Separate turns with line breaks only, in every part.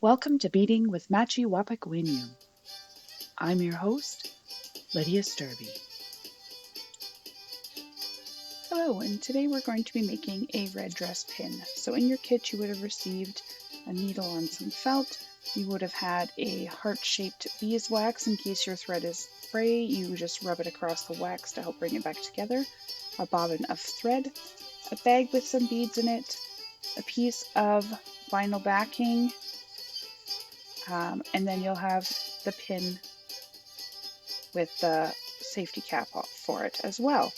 Welcome to Beading with Machi Wapakwinyum. I'm your host, Lydia Sturby. Hello, and today we're going to be making a red dress pin. So in your kit you would have received a needle and some felt. You would have had a heart-shaped beeswax in case your thread is fray. You just rub it across the wax to help bring it back together. A bobbin of thread, a bag with some beads in it, a piece of vinyl backing, and then you'll have the pin with the safety cap for it as well.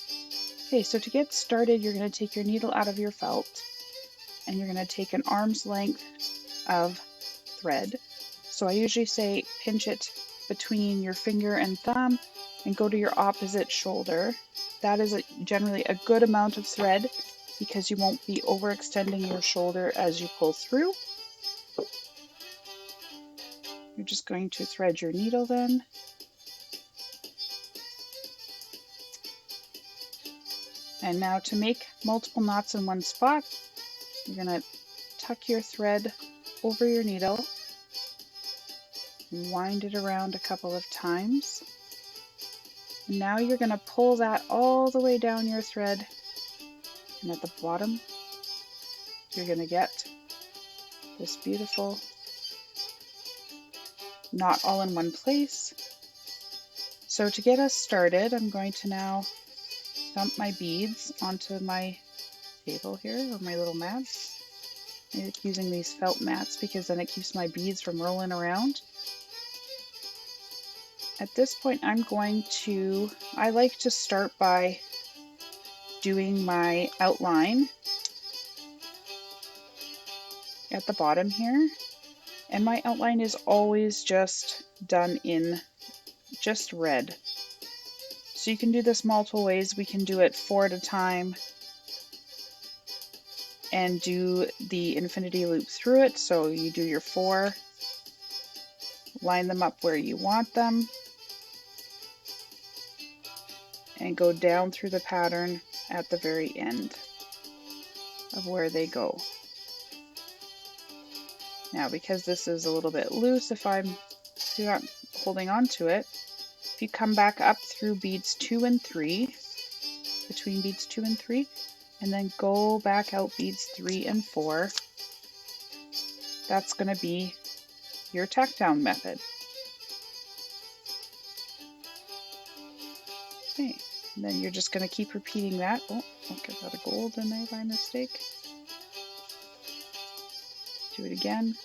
Okay, so to get started, you're going to take your needle out of your felt and you're going to take an arm's length of thread. So I usually say pinch it between your finger and thumb and go to your opposite shoulder. That is generally a good amount of thread because you won't be overextending your shoulder as you pull through. You're just going to thread your needle then. And now to make multiple knots in one spot, you're going to tuck your thread over your needle, wind it around a couple of times. And now you're going to pull that all the way down your thread, and at the bottom you're going to get this beautiful knot all in one place. So to get us started, I'm going to now dump my beads onto my table here, or my little mats. I like using these felt mats because then it keeps my beads from rolling around. At this point I like to start by doing my outline at the bottom here, and my outline is always just done in just red. So you can do this multiple ways. We can do it 4 at a time and do the infinity loop through it. So you do your 4, line them up where you want them, and go down through the pattern at the very end of where they go. Now, because this is a little bit loose, if you're not holding on to it, if you come back up through beads 2 and 3, between beads 2 and 3, and then go back out beads 3 and 4, that's going to be your tack down method. Okay, and then you're just going to keep repeating that. Oh, look, I got a gold in there by mistake. Do it again.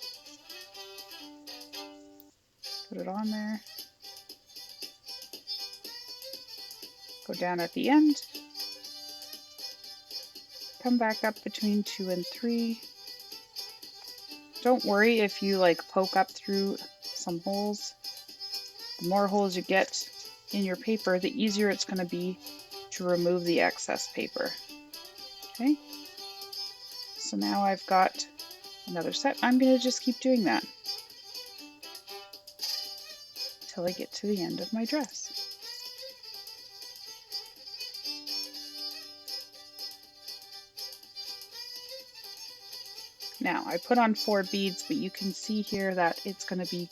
Put it on there. Go down at the end. Come back up between 2 and 3. Don't worry if you poke up through some holes. The more holes you get in your paper, the easier it's going to be to remove the excess paper. Okay, so now I've got another set. I'm going to just keep doing that until I get to the end of my dress. Now I put on 4 beads, but you can see here that it's going to be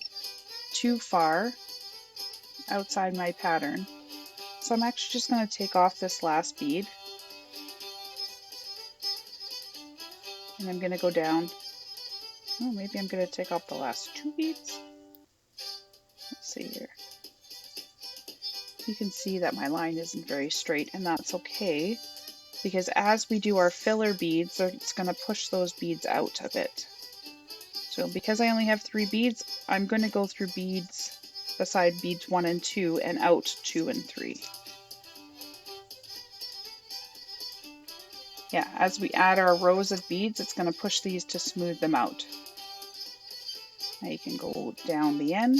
too far outside my pattern. So I'm actually just going to take off this last bead, and I'm going to go down. Oh, maybe I'm going to take off the last 2 beads. Let's see here. You can see that my line isn't very straight, and that's okay, because as we do our filler beads, it's going to push those beads out a bit. So because I only have 3 beads, I'm going to go through beads beside beads 1 and 2 and out 2 and 3. Yeah, as we add our rows of beads, it's going to push these to smooth them out. Now you can go down the end.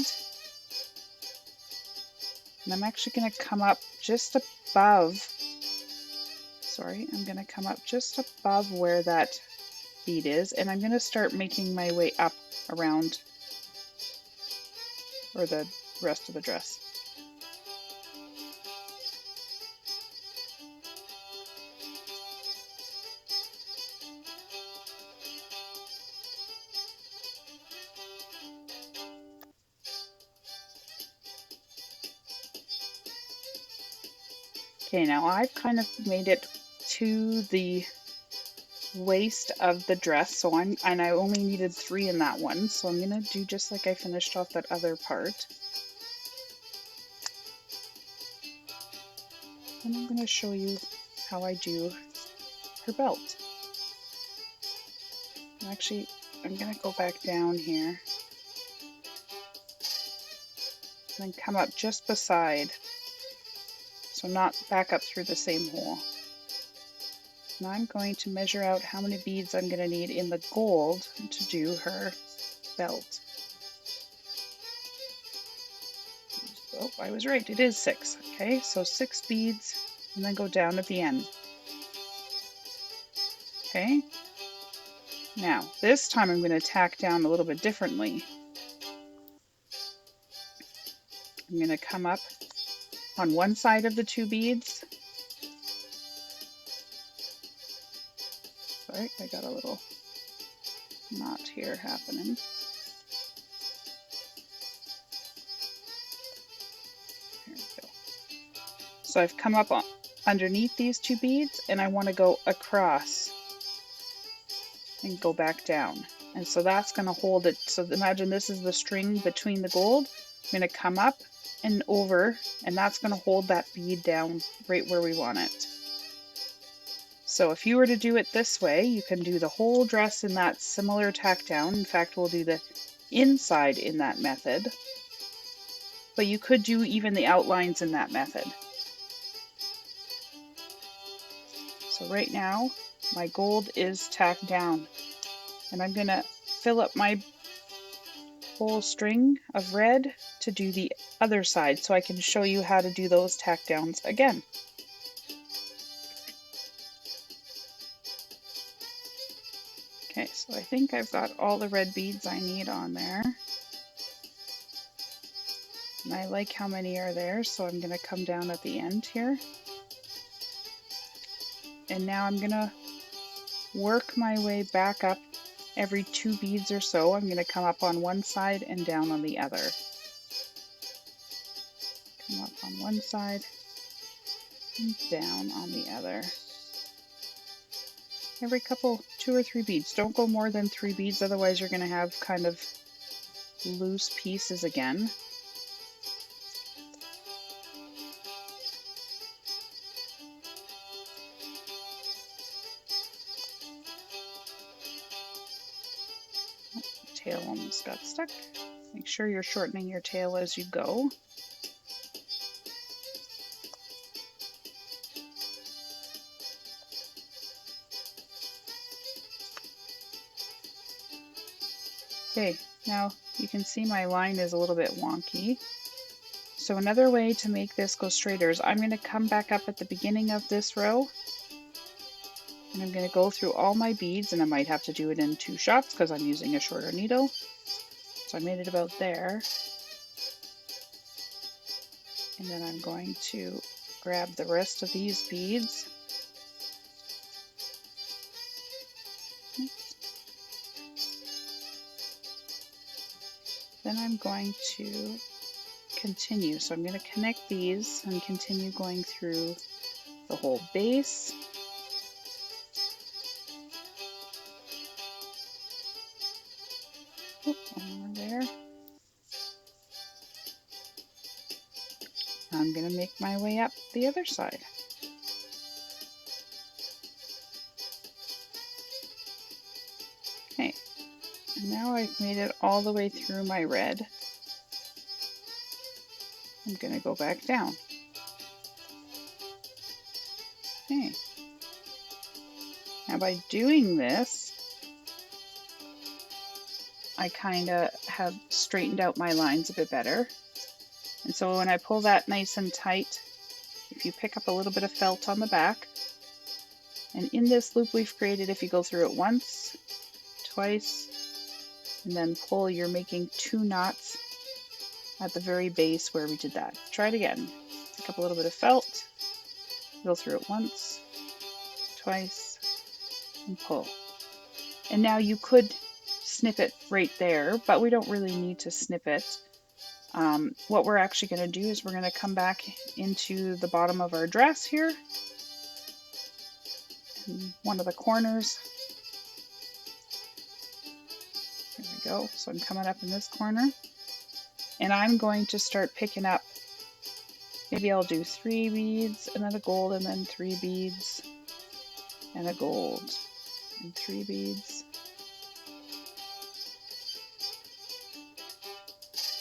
And I'm actually going to come up just above, I'm going to come up just above where that bead is, and I'm going to start making my way up around, or the rest of the dress. Okay, now I've kind of made it to the waist of the dress, so I only needed 3 in that one, so I'm gonna do just like I finished off that other part. And I'm gonna show you how I do her belt. Actually, I'm gonna go back down here and then come up just beside, so not back up through the same hole. Now I'm going to measure out how many beads I'm going to need in the gold to do her belt. Oh, I was right, it is 6. Okay, so 6 beads and then go down at the end. Okay, now this time I'm going to tack down a little bit differently. I'm going to come up on one side of the 2 beads. Sorry, I got a little knot here happening. There we go. So I've come up underneath these 2 beads and I want to go across and go back down. And so that's going to hold it. So imagine this is the string between the gold. I'm going to come up and over, and that's going to hold that bead down right where we want it. So if you were to do it this way, you can do the whole dress in that similar tack down. In fact, we'll do the inside in that method, but you could do even the outlines in that method. So right now, my gold is tacked down, and I'm going to fill up my whole string of red to do the other side so I can show you how to do those tack downs again. Okay, so I think I've got all the red beads I need on there. And I like how many are there, so I'm going to come down at the end here. And now I'm going to work my way back up every 2 beads or so. I'm going to come up on one side and down on the other. Come up on one side and down on the other. Every couple, 2 or 3 beads. Don't go more than 3 beads, otherwise you're going to have kind of loose pieces again. Oh, tail almost got stuck. Make sure you're shortening your tail as you go. Okay, now you can see my line is a little bit wonky. So another way to make this go straighter is I'm going to come back up at the beginning of this row, and I'm going to go through all my beads, and I might have to do it in 2 shots because I'm using a shorter needle. So I made it about there. And then I'm going to grab the rest of these beads. Then I'm going to continue. So I'm going to connect these and continue going through the whole base. One more there. I'm going to make my way up the other side. Okay, and now I've made it all the way through my red. I'm going to go back down. Okay. Now by doing this, I kind of have straightened out my lines a bit better. And so when I pull that nice and tight, if you pick up a little bit of felt on the back, and in this loop we've created, if you go through it once, twice, and then pull, you're making 2 knots at the very base where we did that. Try it again. Pick up a little bit of felt, go through it once, twice, and pull. And now you could snip it right there, but we don't really need to snip it. What we're actually going to do is we're going to come back into the bottom of our dress here, in one of the corners. There we go. So I'm coming up in this corner, and I'm going to start picking up, maybe I'll do 3 beads and then a gold, and then 3 beads and a gold, and 3 beads.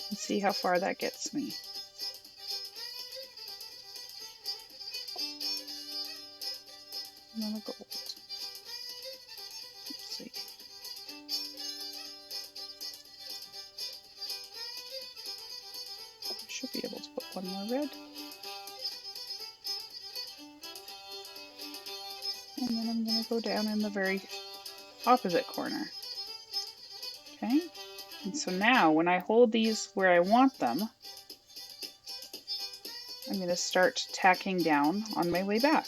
And see how far that gets me. And then a gold. Let's see. I should be able to put one more red. And then I'm going to go down in the very opposite corner. Okay, and so now when I hold these where I want them, I'm going to start tacking down on my way back.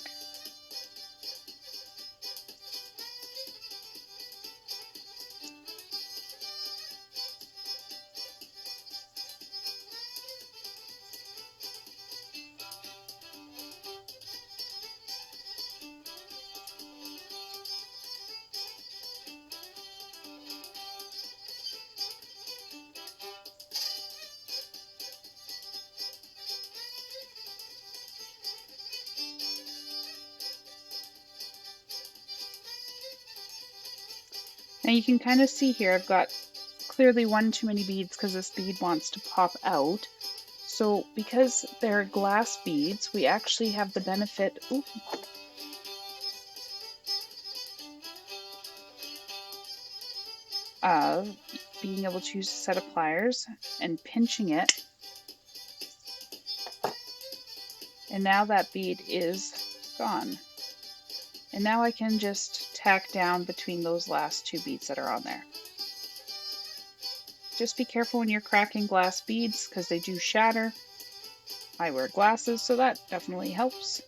Now you can kind of see here I've got clearly one too many beads because this bead wants to pop out. So because they're glass beads, we actually have the benefit of being able to use a set of pliers and pinching it. And now that bead is gone. And now I can just tack down between those last 2 beads that are on there. Just be careful when you're cracking glass beads because they do shatter. I wear glasses, so that definitely helps.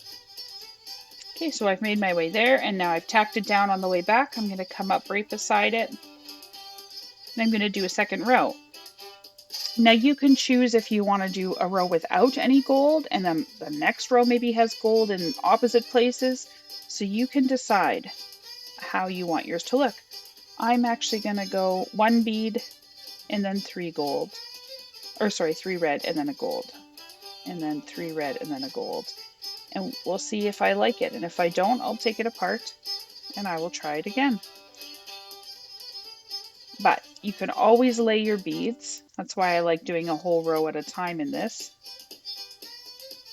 Okay, so I've made my way there, and now I've tacked it down on the way back. I'm going to come up right beside it, and I'm going to do a second row. Now you can choose if you want to do a row without any gold, and then the next row maybe has gold in opposite places. So you can decide how you want yours to look. I'm actually going to go 1 bead and then 3 gold, or sorry, 3 red and then a gold, and then 3 red and then a gold. And we'll see if I like it. And if I don't, I'll take it apart and I will try it again. But you can always lay your beads. That's why I like doing a whole row at a time in this.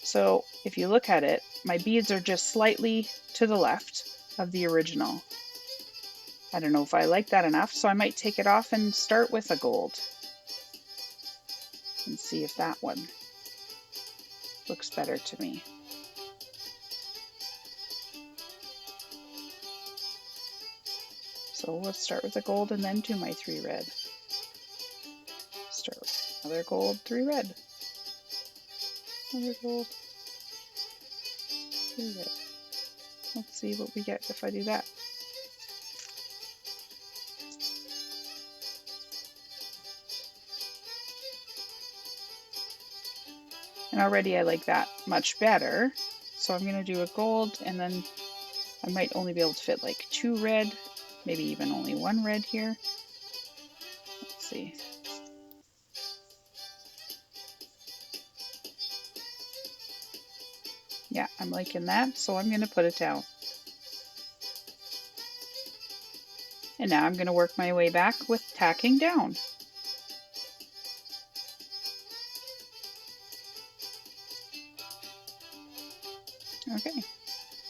So if you look at it, my beads are just slightly to the left of the original. I don't know if I like that enough, so I might take it off and start with a gold and see if that one looks better to me. So let's start with a gold and then do my 3 red. Start with another gold, 3 red. Another gold, 3 red. Let's see what we get if I do that. And already I like that much better. So I'm going to do a gold, and then I might only be able to fit like 2 red, maybe even only 1 red here. Let's see. Yeah, I'm liking that, so I'm going to put it down. And now I'm going to work my way back with tacking down. Okay,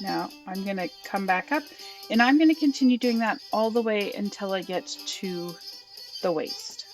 now I'm going to come back up, and I'm going to continue doing that all the way until I get to the waist.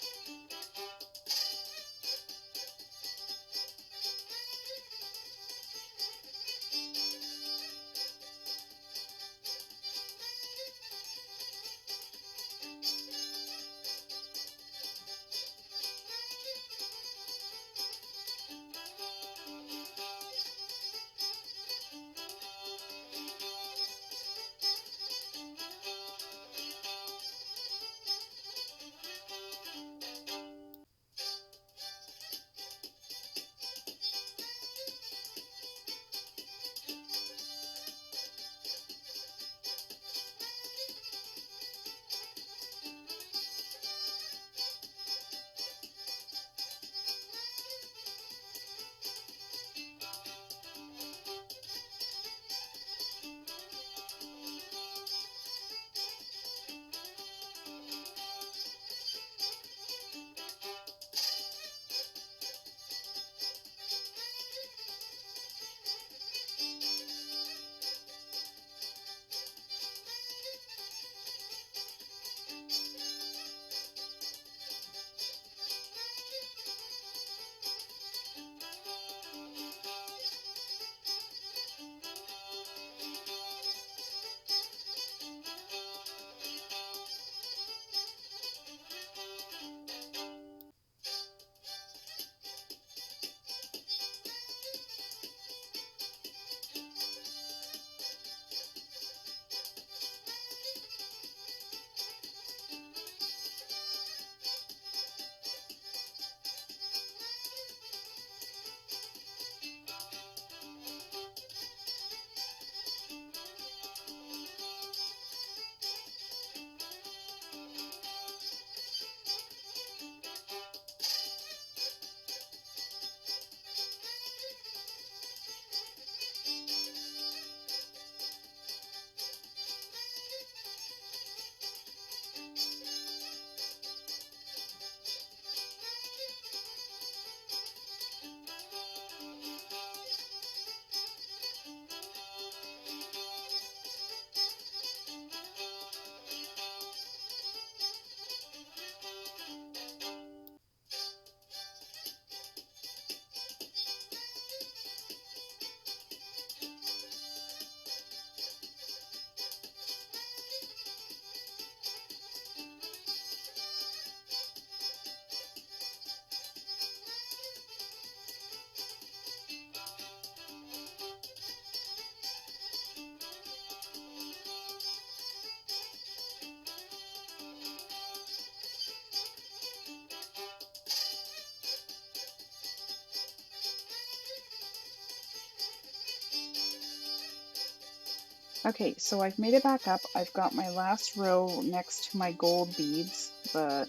Okay, so I've made it back up. I've got my last row next to my gold beads, the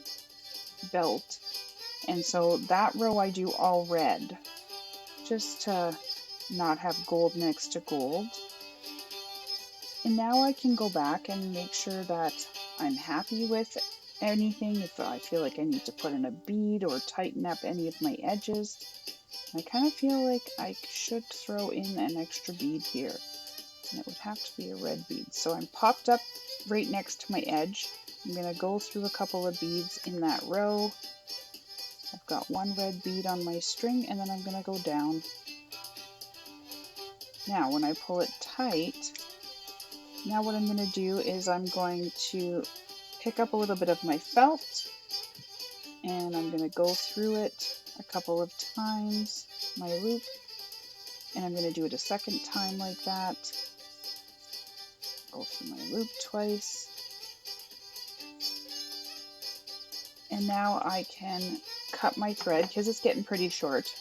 belt, and so that row I do all red, just to not have gold next to gold. And now I can go back and make sure that I'm happy with anything. If I feel like I need to put in a bead or tighten up any of my edges, I kind of feel like I should throw in an extra bead here. And it would have to be a red bead. So I'm popped up right next to my edge. I'm going to go through a couple of beads in that row. I've got one red bead on my string, and then I'm going to go down. Now when I pull it tight, now what I'm going to do is I'm going to pick up a little bit of my felt, and I'm going to go through it a couple of times, my loop, and I'm going to do it a second time like that. Go through my loop twice. And now I can cut my thread because it's getting pretty short.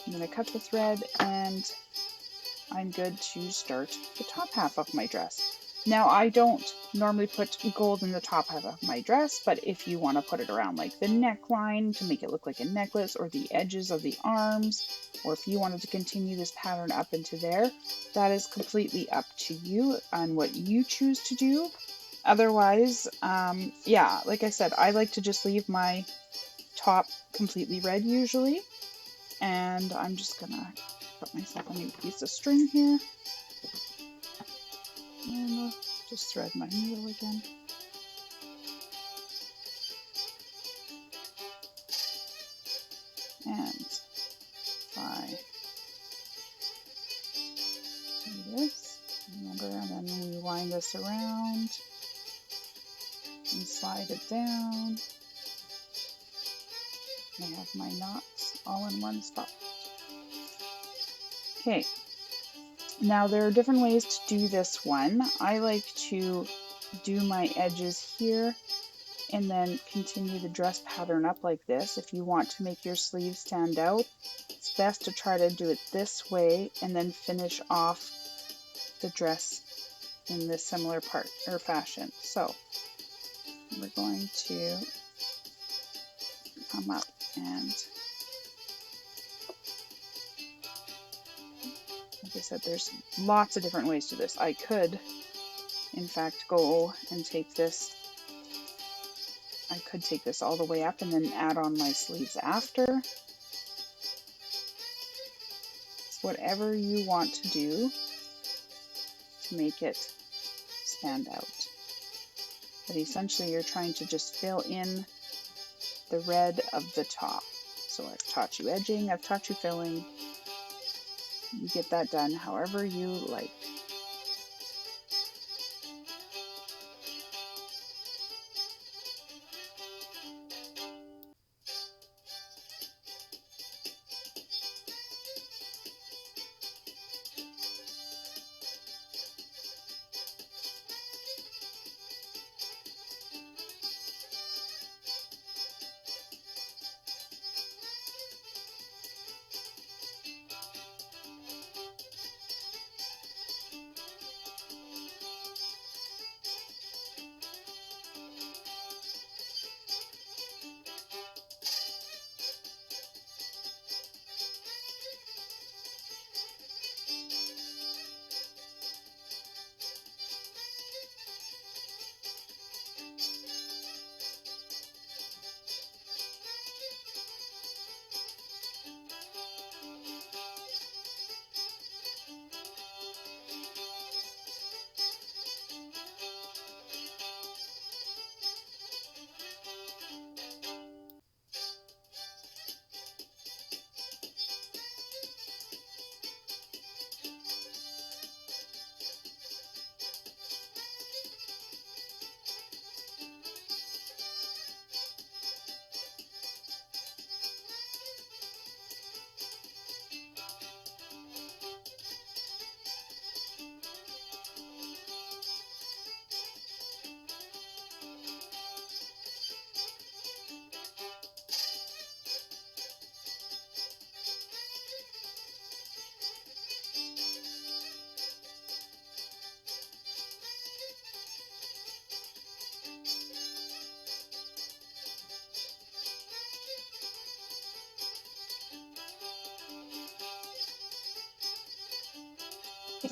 I'm going to cut the thread and I'm good to start the top half of my dress. Now I don't normally put gold in the top half of my dress, but if you want to put it around like the neckline to make it look like a necklace, or the edges of the arms, or if you wanted to continue this pattern up into there, that is completely up to you on what you choose to do. Otherwise, yeah, like I said, I like to just leave my top completely red usually, and I'm just gonna put myself a new piece of string here, and I'll just thread my needle again. And if I do this, remember, and then we wind this around and slide it down. I have my knots all in one spot. Okay, now there are different ways to do this one. I like to do my edges here and then continue the dress pattern up like this. If you want to make your sleeves stand out, it's best to try to do it this way and then finish off the dress in this similar part or fashion. So we're going to come up and, like I said, there's lots of different ways to this. I could, in fact, go and take this. I could take this all the way up and then add on my sleeves after. It's whatever you want to do to make it stand out. But essentially you're trying to just fill in the red of the top. So I've taught you edging, I've taught you filling. You get that done however you like.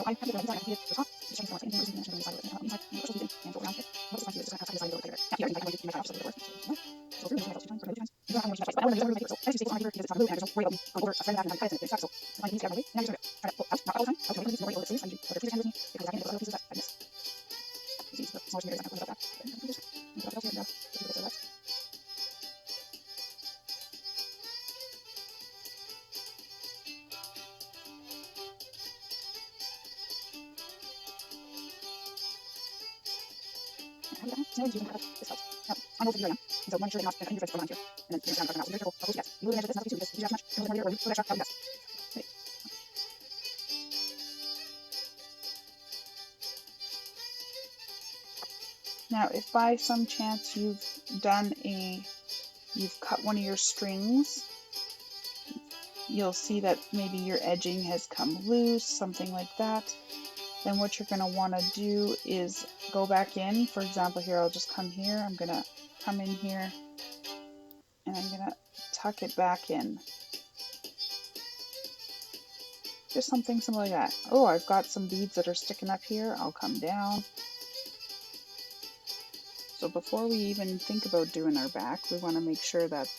so I have it on the inside, I can see it at the top. Just check the inside, and then inside and go around it. What we're just going to do is just kind of cut the side a little bit. Now, here, I can do my cut off so that it works. So through, so 2 times, or 2 times. You don't have to touch, but I want to use every paper, so I just stay on here because it's not blue, and there's no worry about me going over a friend back and cut it, and it's stuck, so I need to grab my weight, and I'm just going to try to pull out, not all the time, I'll try to make it more easily, so I usually put 3 times with me, because I can get other pieces that I miss. You see, the smaller smear is not going to put that. And just put that here and grab 2 bits of that. So now we're using this felt. Now, I'm over here right now, and so making sure that you're not cutting your threads around here, and then you're going to cut them out. So be very careful how close you get. You really measure this not to be too, because if you have too much, it'll turn here, or you put extra, that'll be best. Okay. Now, if by some chance you've cut one of your strings, you'll see that maybe your edging has come loose, something like that. Then what you're going to want to do is go back in. For example, here, I'll just come here. I'm going to come in here, and I'm going to tuck it back in. Just something similar like that. Oh, I've got some beads that are sticking up here. I'll come down. So before we even think about doing our back, we want to make sure that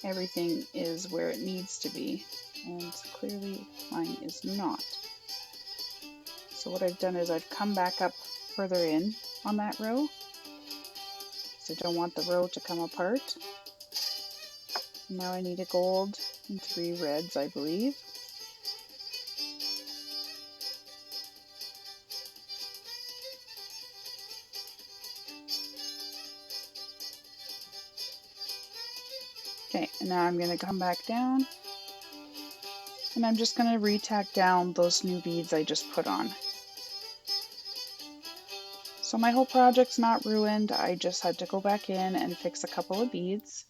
everything is where it needs to be. And clearly mine is not. So what I've done is I've come back up further in on that row. So I don't want the row to come apart. Now I need a gold and 3 reds, I believe. Okay, and now I'm going to come back down, and I'm just going to re-tack down those new beads I just put on. So my whole project's not ruined. I just had to go back in and fix a couple of beads.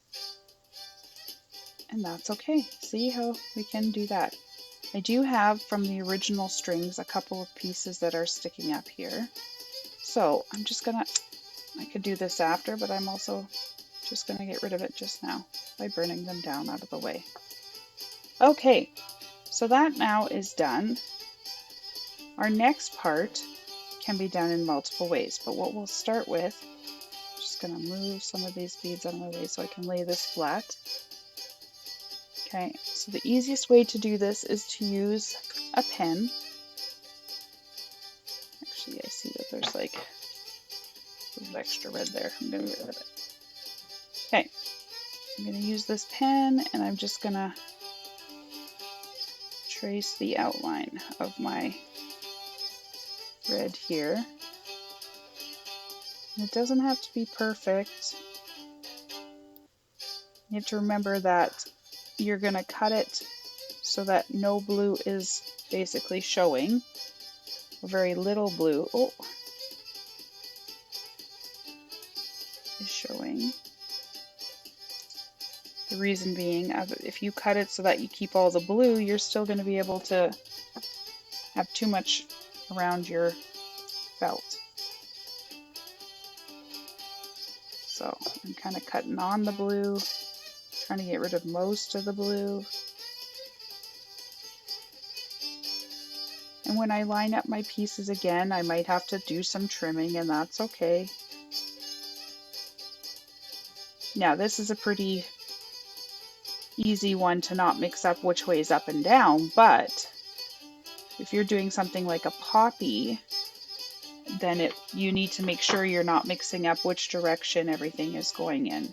And that's okay. See how we can do that. I do have from the original strings a couple of pieces that are sticking up here. So I'm just gonna, I could do this after, but I'm also just gonna get rid of it just now by burning them down out of the way. Okay, so that now is done. Our next part can be done in multiple ways, but what we'll start with, I'm just going to move some of these beads out of my way so I can lay this flat. Okay, so the easiest way to do this is to use a pen. Actually, I see that there's like a little extra red there. I'm going to get rid of it. Okay, I'm going to use this pen, and I'm just going to trace the outline of my red here. And it doesn't have to be perfect. You have to remember that you're going to cut it so that no blue is basically showing, or very little blue is showing. The reason being, if you cut it so that you keep all the blue, you're still going to be able to have too much around your felt. So I'm kind of cutting on the blue, trying to get rid of most of the blue. And when I line up my pieces again, I might have to do some trimming, and that's okay. Now this is a pretty easy one to not mix up which way is up and down, but if you're doing something like a poppy, then you need to make sure you're not mixing up which direction everything is going in.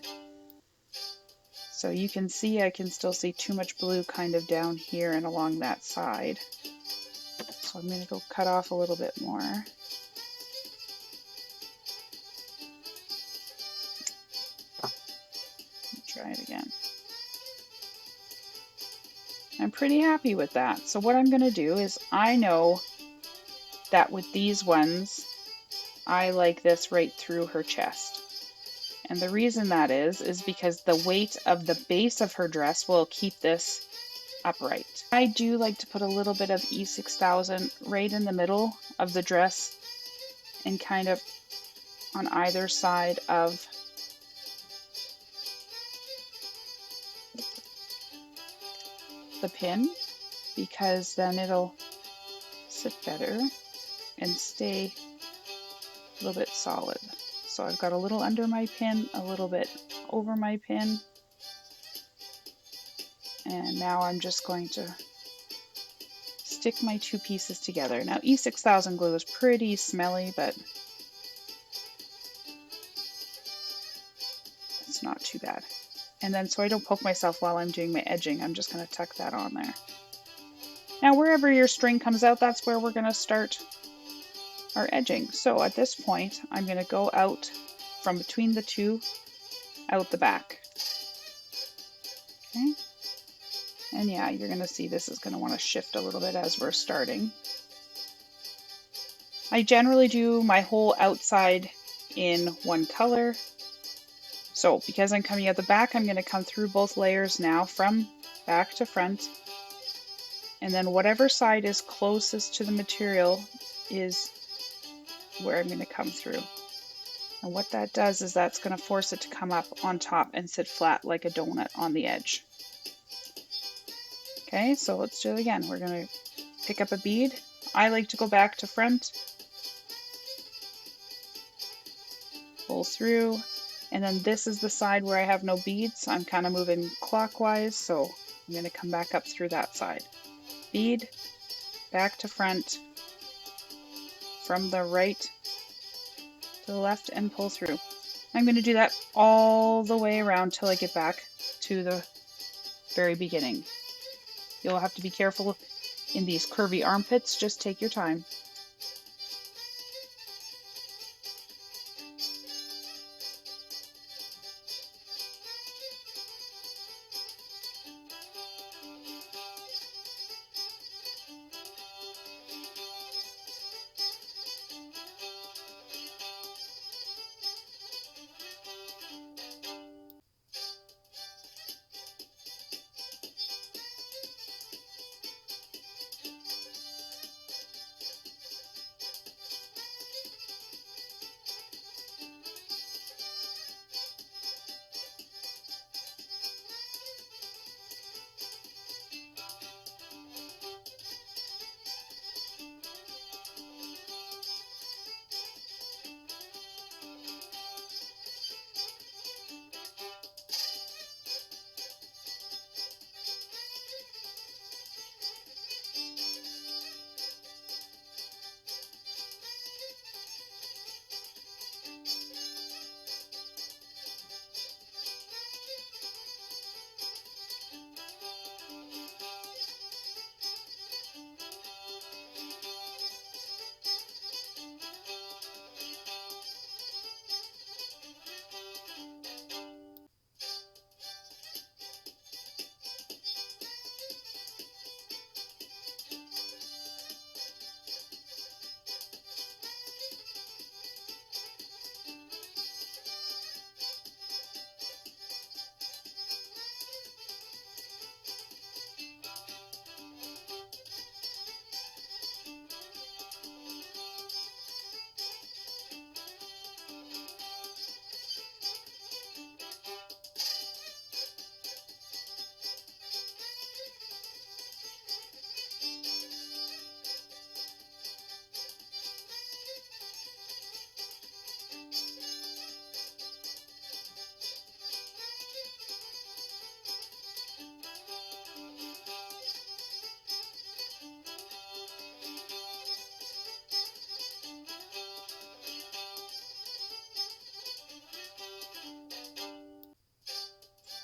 So you can see, I can still see too much blue kind of down here and along that side. So I'm going to go cut off a little bit more. Try it again. I'm pretty happy with that. So what I'm going to do is, I know that with these ones, I like this right through her chest. And the reason that is because the weight of the base of her dress will keep this upright. I do like to put a little bit of E6000 right in the middle of the dress and kind of on either side of the pin, because then it'll sit better and stay a little bit solid. So I've got a little under my pin, a little bit over my pin, and now I'm just going to stick my two pieces together. Now E6000 glue is pretty smelly, but it's not too bad. And then so I don't poke myself while I'm doing my edging, I'm just going to tuck that on there. Now wherever your string comes out, that's where we're going to start our edging. So at this point, I'm going to go out from between the two, out the back. Okay. And yeah, you're going to see this is going to want to shift a little bit as we're starting. I generally do my whole outside in one color. So because I'm coming out the back, I'm going to come through both layers now from back to front. And then whatever side is closest to the material is where I'm going to come through. And what that does is that's going to force it to come up on top and sit flat like a donut on the edge. Okay, so let's do it again. We're going to pick up a bead. I like to go back to front, pull through, and then this is the side where I have no beads. I'm kind of moving clockwise, so I'm going to come back up through that side. Bead, back to front, from the right to the left, and pull through. I'm going to do that all the way around till I get back to the very beginning. You'll have to be careful in these curvy armpits, just take your time.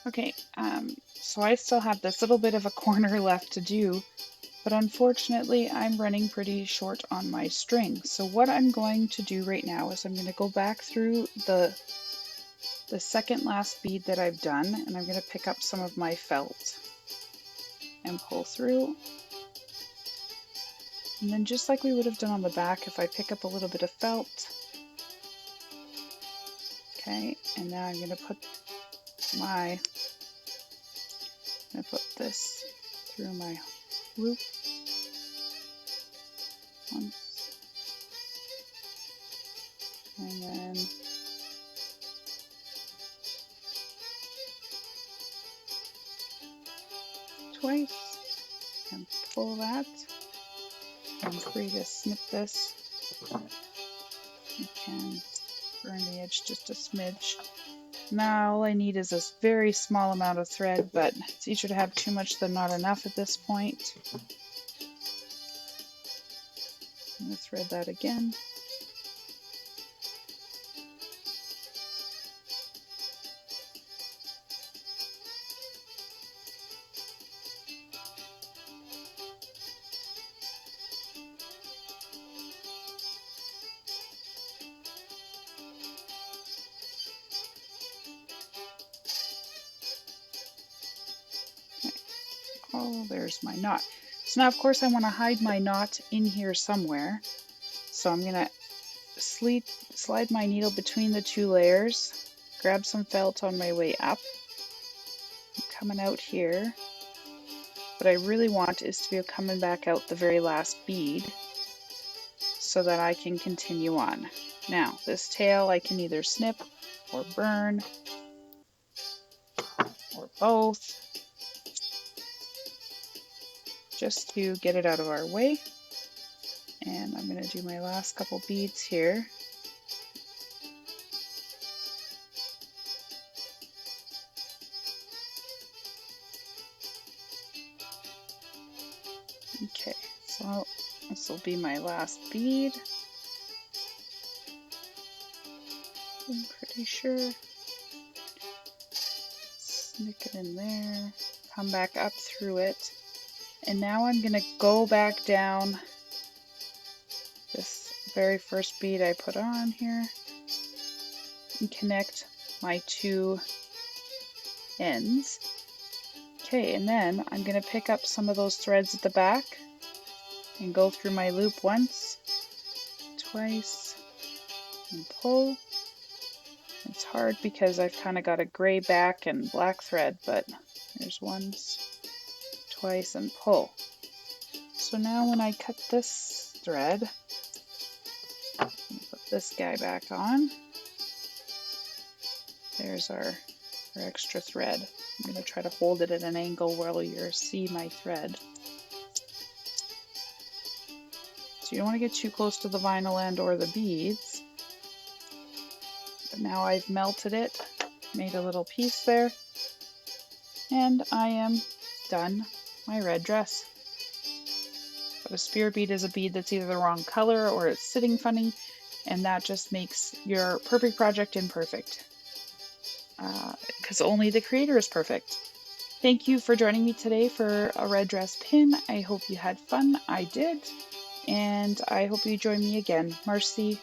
Okay, so I still have this little bit of a corner left to do, but unfortunately I'm running pretty short on my string. So what I'm going to do right now is I'm going to go back through the second last bead that I've done, and I'm going to pick up some of my felt and pull through. And then just like we would have done on the back, if I pick up a little bit of felt, okay, and now I'm going to put this through my loop once, and then twice, and pull that. I'm free to snip this. I can burn the edge just a smidge. Now all I need is this very small amount of thread, but it's easier to have too much than not enough at this point. I'm going to thread that again. Oh, there's my knot. So now, of course, I want to hide my knot in here somewhere. So I'm going to slide my needle between the two layers, grab some felt on my way up. I'm coming out here. What I really want is to be coming back out the very last bead so that I can continue on. Now, this tail I can either snip or burn or both, just to get it out of our way. And I'm going to do my last couple beads here. Okay, so this will be my last bead. I'm pretty sure. Sneak it in there, come back up through it. And now I'm going to go back down this very first bead I put on here and connect my two ends. Okay, and then I'm going to pick up some of those threads at the back and go through my loop once, twice, and pull. It's hard because I've kind of got a gray back and black thread, but there's once, twice, and pull. So now when I cut this thread, I'm going to put this guy back on. There's our extra thread. I'm going to try to hold it at an angle where you'll see my thread. So you don't want to get too close to the vinyl end or the beads. But now I've melted it, made a little piece there, and I am done my red dress. But a spear bead is a bead that's either the wrong color or it's sitting funny, and that just makes your perfect project imperfect. Because only the creator is perfect. Thank you for joining me today for a red dress pin. I hope you had fun. I did. And I hope you join me again. Marcy.